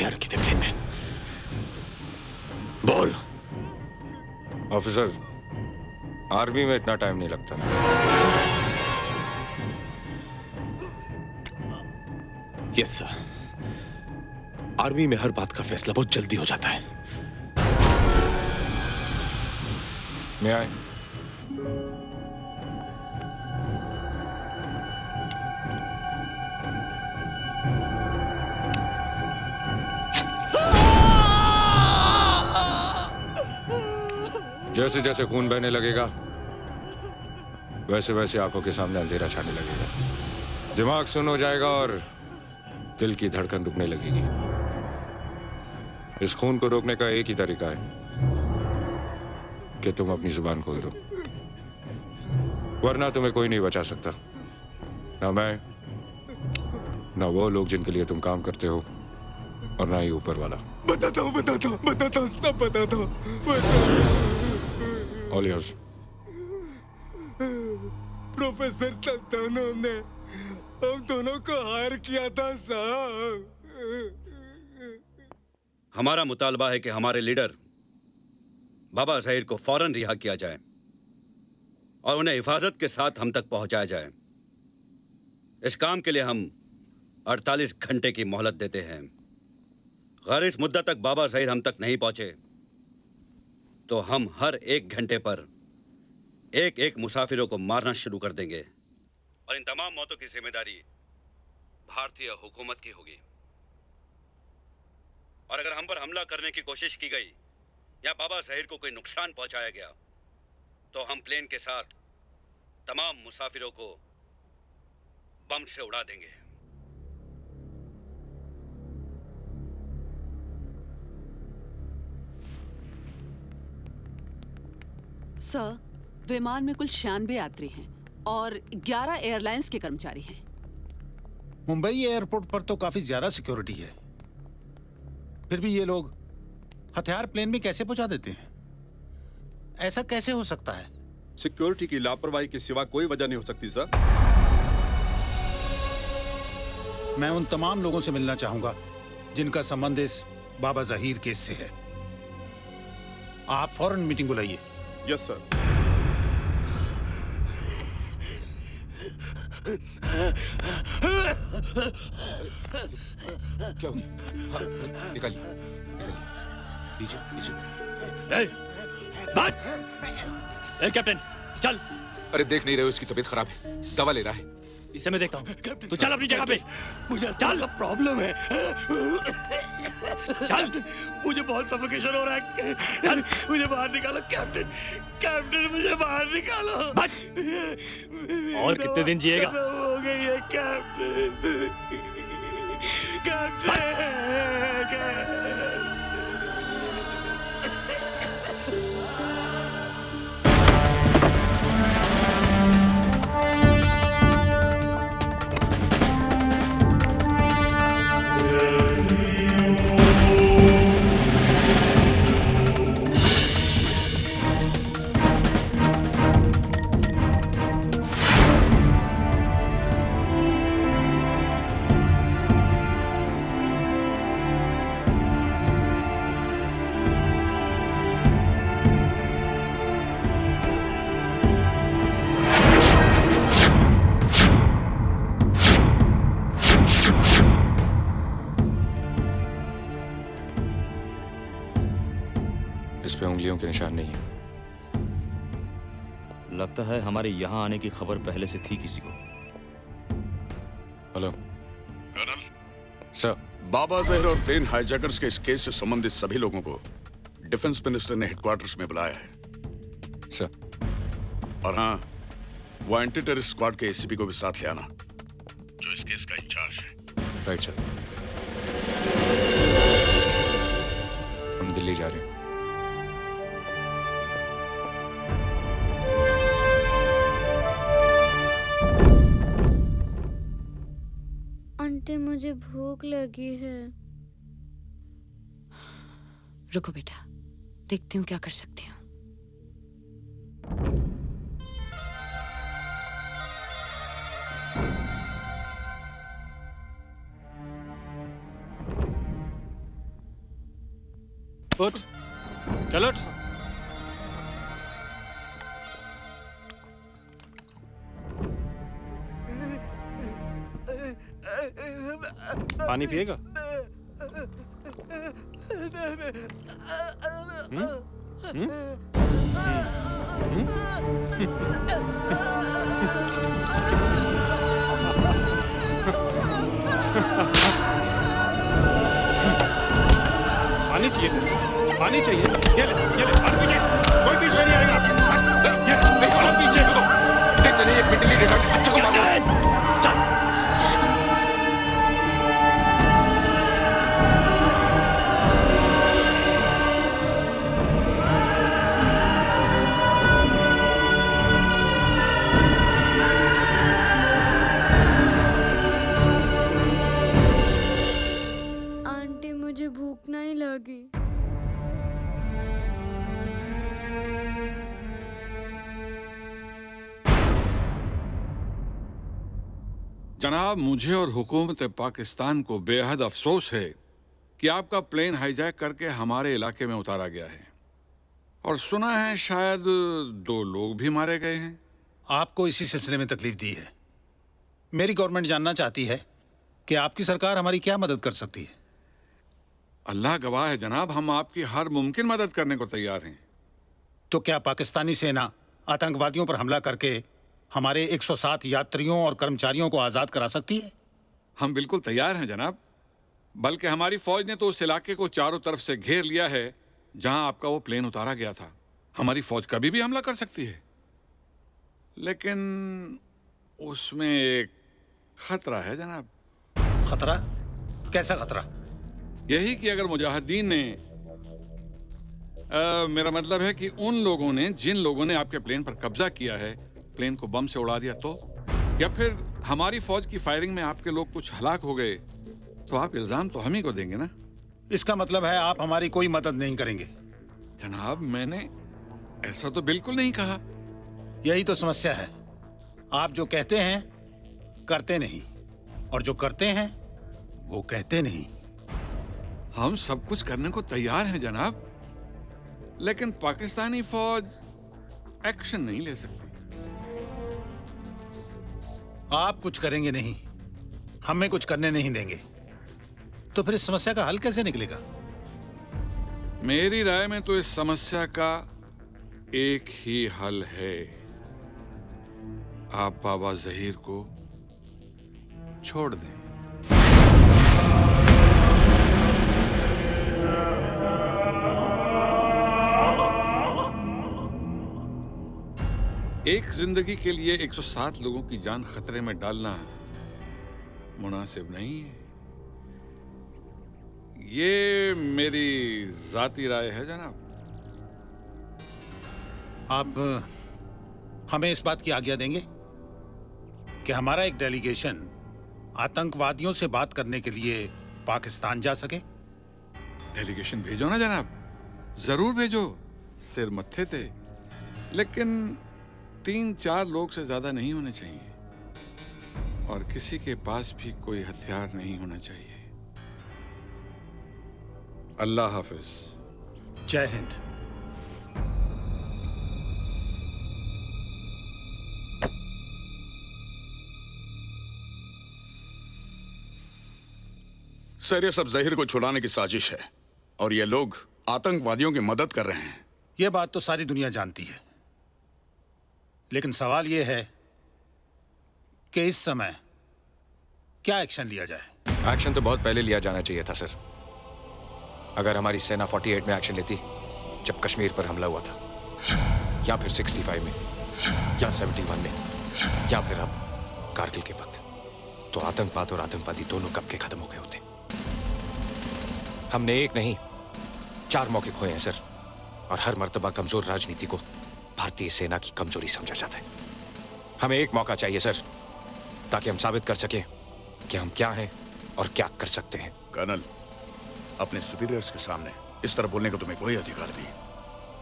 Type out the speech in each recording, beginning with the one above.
हथियार रखे थे प्लेन में? बोल। ऑफिसर, आर्मी में इतना टाइम नहीं लगता। Yes sir. आर्मी में हर बात का फैसला बहुत जल्दी हो जाता है। मैं आए। जैसे जैसे खून बहने लगेगा वैसे वैसे आंखों के सामने अंधेरा छाने लगेगा, दिमाग सुन्न हो जाएगा और दिल की धड़कन रुकने लगेगी। इस खून को रोकने का एक ही तरीका है कि तुम अपनी जुबान खोल दो, वरना तुम्हें कोई नहीं बचा सकता। ना मैं, ना वो लोग जिनके लिए तुम काम करते हो, और ना ही ऊपर वाला। बताता हूँ सब बताता हूँ। All yours. प्रोफेसर संतानों ने हम दोनों को हायर किया था साहब। हमारा मुतालबा है कि हमारे लीडर बाबा ज़हीर को फौरन रिहा किया जाए और उन्हें हिफाजत के साथ हम तक पहुंचाया जाए। इस काम के लिए हम 48 घंटे की मोहलत देते हैं। अगर इस मुद्दत तक बाबा ज़हीर हम तक नहीं पहुंचे तो हम हर 1 घंटे पर एक एक मुसाफिरों को मारना शुरू कर देंगे और इन तमाम मौतों की जिम्मेदारी भारतीय हुकूमत की होगी। और अगर हम पर हमला करने की कोशिश की गई या बाबा ज़हीर को कोई नुकसान पहुंचाया गया तो हम प्लेन के साथ तमाम मुसाफिरों को बम से उड़ा देंगे। सर, विमान में कुल 96 यात्री हैं और 11 एयरलाइंस के कर्मचारी हैं। मुंबई एयरपोर्ट पर तो काफी ज्यादा सिक्योरिटी है, फिर भी ये लोग हथियार प्लेन में कैसे पहुंचा देते हैं? ऐसा कैसे हो सकता है? सिक्योरिटी की लापरवाही के सिवा कोई वजह नहीं हो सकती सर। मैं उन तमाम लोगों से मिलना चाहूंगा जिनका संबंध इस बाबा ज़हीर केस से है। आप फौरन मीटिंग बुलाइए। Yes sir. क्या हो गया? निकालिए लीजिए। कैप्टन चल। अरे देख नहीं रहे हो, इसकी तबीयत खराब है, दवा ले रहा है। इसे मैं देखता हूँ, तू चल अपनी जगह पे। मुझे चल प्रॉब्लम है। चल, मुझे बहुत सफोकेशन हो रहा है। चल मुझे बाहर निकालो कैप्टन मुझे बाहर निकालो। और कितने दिन जिएगा? हो गई है कैप्टन। इस पे उंगलियों के निशान नहीं है। लगता है हमारे यहाँ आने की खबर पहले से थी किसी को। Hello colonel sir. Baba Zaheer और प्लेन हाईजैकर्स के इस केस से संबंधित सभी लोगों को डिफेंस मिनिस्टर ने हेडक्वार्टर्स में बुलाया है सर। और हाँ, वो एंटी टेररिस्ट स्क्वाड के एसीपी को भी साथ ले आना जो इस केस का इंचार्ज है। Right sir. हम दिल्ली जा रहे हैं। आंटी मुझे भूख लगी है। रुको बेटा, देखती हूँ क्या कर सकती हूँ। उठ, चल उठ। पानी पिएगा? पानी चाहिए? पानी चाहिए? ये ले, और पीछे कोई पीछे नहीं आएगा। ये ले, और पीछे देखते नहीं, एक मिनट के लिए अच्छा को मारो। चल। आंटी मुझे भूख नहीं लगी। जनाब, मुझे और हुकूमत पाकिस्तान को बेहद अफसोस है कि आपका प्लेन हाईजैक करके हमारे इलाके में उतारा गया है और सुना है शायद 2 लोग भी मारे गए हैं। आपको इसी सिलसिले में तकलीफ दी है। मेरी गवर्नमेंट जानना चाहती है कि आपकी सरकार हमारी क्या मदद कर सकती है। अल्लाह गवाह है जनाब, हम आपकी हर मुमकिन मदद करने को तैयार हैं। तो क्या पाकिस्तानी सेना आतंकवादियों पर हमला करके हमारे 107 यात्रियों और कर्मचारियों को आजाद करा सकती है? हम बिल्कुल तैयार हैं जनाब, बल्कि हमारी फौज ने तो उस इलाके को चारों तरफ से घेर लिया है जहां आपका वो प्लेन उतारा गया था। हमारी फौज कभी भी हमला कर सकती है, लेकिन उसमें एक खतरा है जनाब। खतरा? कैसा खतरा? यही कि अगर मुजाहिदीन ने मेरा मतलब है कि उन लोगों ने, जिन लोगों ने आपके प्लेन पर कब्जा किया है, प्लेन को बम से उड़ा दिया तो, या फिर हमारी फौज की फायरिंग में आपके लोग कुछ हलाक हो गए, तो आप इल्जाम तो हम ही को देंगे ना। इसका मतलब है आप हमारी कोई मदद नहीं करेंगे? जनाब, मैंने ऐसा तो बिल्कुल नहीं कहा। यही तो समस्या है, आप जो कहते हैं करते नहीं, और जो करते हैं वो कहते नहीं। हम सब कुछ करने को तैयार हैं जनाब, लेकिन पाकिस्तानी फौज एक्शन नहीं ले सकती। आप कुछ करेंगे नहीं, हमें कुछ करने नहीं देंगे, तो फिर इस समस्या का हल कैसे निकलेगा? मेरी राय में तो इस समस्या का एक ही हल है, आप बाबा जहीर को छोड़ दें। एक जिंदगी के लिए 107 लोगों की जान खतरे में डालना मुनासिब नहीं है। ये मेरी जाती राय है जनाब। आप हमें इस बात की आज्ञा देंगे कि हमारा एक डेलीगेशन आतंकवादियों से बात करने के लिए पाकिस्तान जा सके? डेलीगेशन भेजो ना जनाब, जरूर भेजो, सिर मत्थे थे, लेकिन 3-4 लोग से ज्यादा नहीं होने चाहिए, और किसी के पास भी कोई हथियार नहीं होना चाहिए। अल्लाह हाफिज। जय हिंद। सर, ये सब जहीर को छुड़ाने की साजिश है और ये लोग आतंकवादियों की मदद कर रहे हैं। ये बात तो सारी दुनिया जानती है, लेकिन सवाल ये है कि इस समय क्या एक्शन लिया जाए? एक्शन तो बहुत पहले लिया जाना चाहिए था सर। अगर हमारी सेना 48 में एक्शन लेती, जब कश्मीर पर हमला हुआ था, या फिर 65 में, या 71 में, या फिर अब कारगिल के वक्त, तो आतंकवाद और आतंकवादी दोनों कब के खत्म हो गए होते। हमने एक नहीं 4 मौके खोए हैं सर, और हर मर्तबा कमजोर राजनीति को भारतीय सेना की कमजोरी समझा जाता है। हमें एक मौका चाहिए सर, ताकि हम साबित कर सकें कि हम क्या हैं और क्या कर सकते हैं। कर्नल, अपने सुपीरियर्स के सामने इस तरह बोलने का तुम्हें कोई अधिकार नहीं।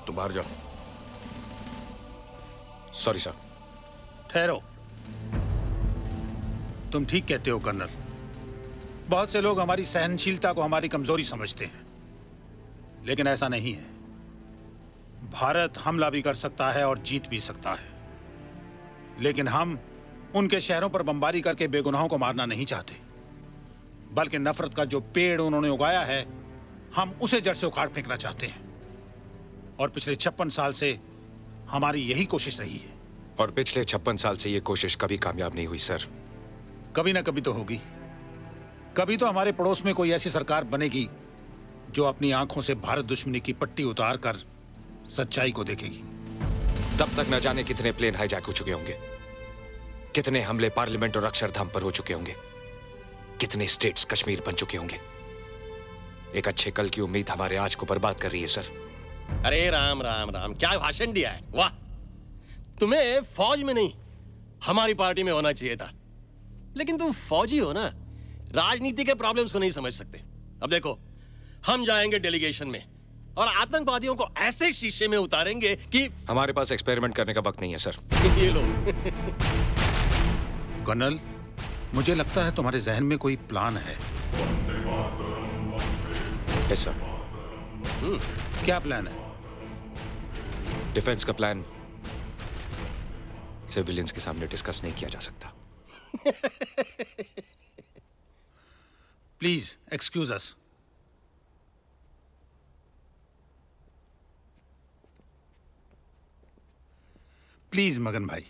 तुम बाहर जाओ। Sorry sir. ठहरो, तुम ठीक कहते हो कर्नल। बहुत से लोग हमारी सहनशीलता को हमारी कमजोरी समझते हैं, लेकिन ऐसा नहीं है। भारत हमला भी कर सकता है और जीत भी सकता है, लेकिन हम उनके शहरों पर बमबारी करके बेगुनाहों को मारना नहीं चाहते, बल्कि नफरत का जो पेड़ उन्होंने उगाया है हम उसे जड़ से उखाड़ फेंकना चाहते हैं। और पिछले 56 साल से हमारी यही कोशिश रही है। और पिछले 56 साल से ये कोशिश कभी कामयाब नहीं हुई सर। कभी ना कभी तो होगी। कभी तो हमारे पड़ोस में कोई ऐसी सरकार बनेगी जो अपनी आंखों से भारत दुश्मनी की पट्टी उतार कर सच्चाई को देखेगी। तब तक न जाने कितने प्लेन हाईजैक हो चुके होंगे, कितने हमले पार्लियामेंट और अक्षरधाम पर हो चुके होंगे, कितने स्टेट्स कश्मीर बन चुके होंगे। एक अच्छे कल की उम्मीद हमारे आज को बर्बाद कर रही है सर। अरे राम राम राम, क्या भाषण दिया है, वाह। तुम्हें फौज में नहीं हमारी पार्टी में होना चाहिए था, लेकिन तुम फौजी हो ना, राजनीति के प्रॉब्लम्स को नहीं समझ सकते। अब देखो, हम जाएंगे डेलीगेशन में और आतंकवादियों को ऐसे शीशे में उतारेंगे कि हमारे पास एक्सपेरिमेंट करने का वक्त नहीं है सर। ये लो। कर्नल, मुझे लगता है तुम्हारे जहन में कोई प्लान है। Yes sir. क्या प्लान है? डिफेंस का प्लान सिविलियंस के सामने डिस्कस नहीं किया जा सकता। Please excuse us. प्लीज मगन भाई।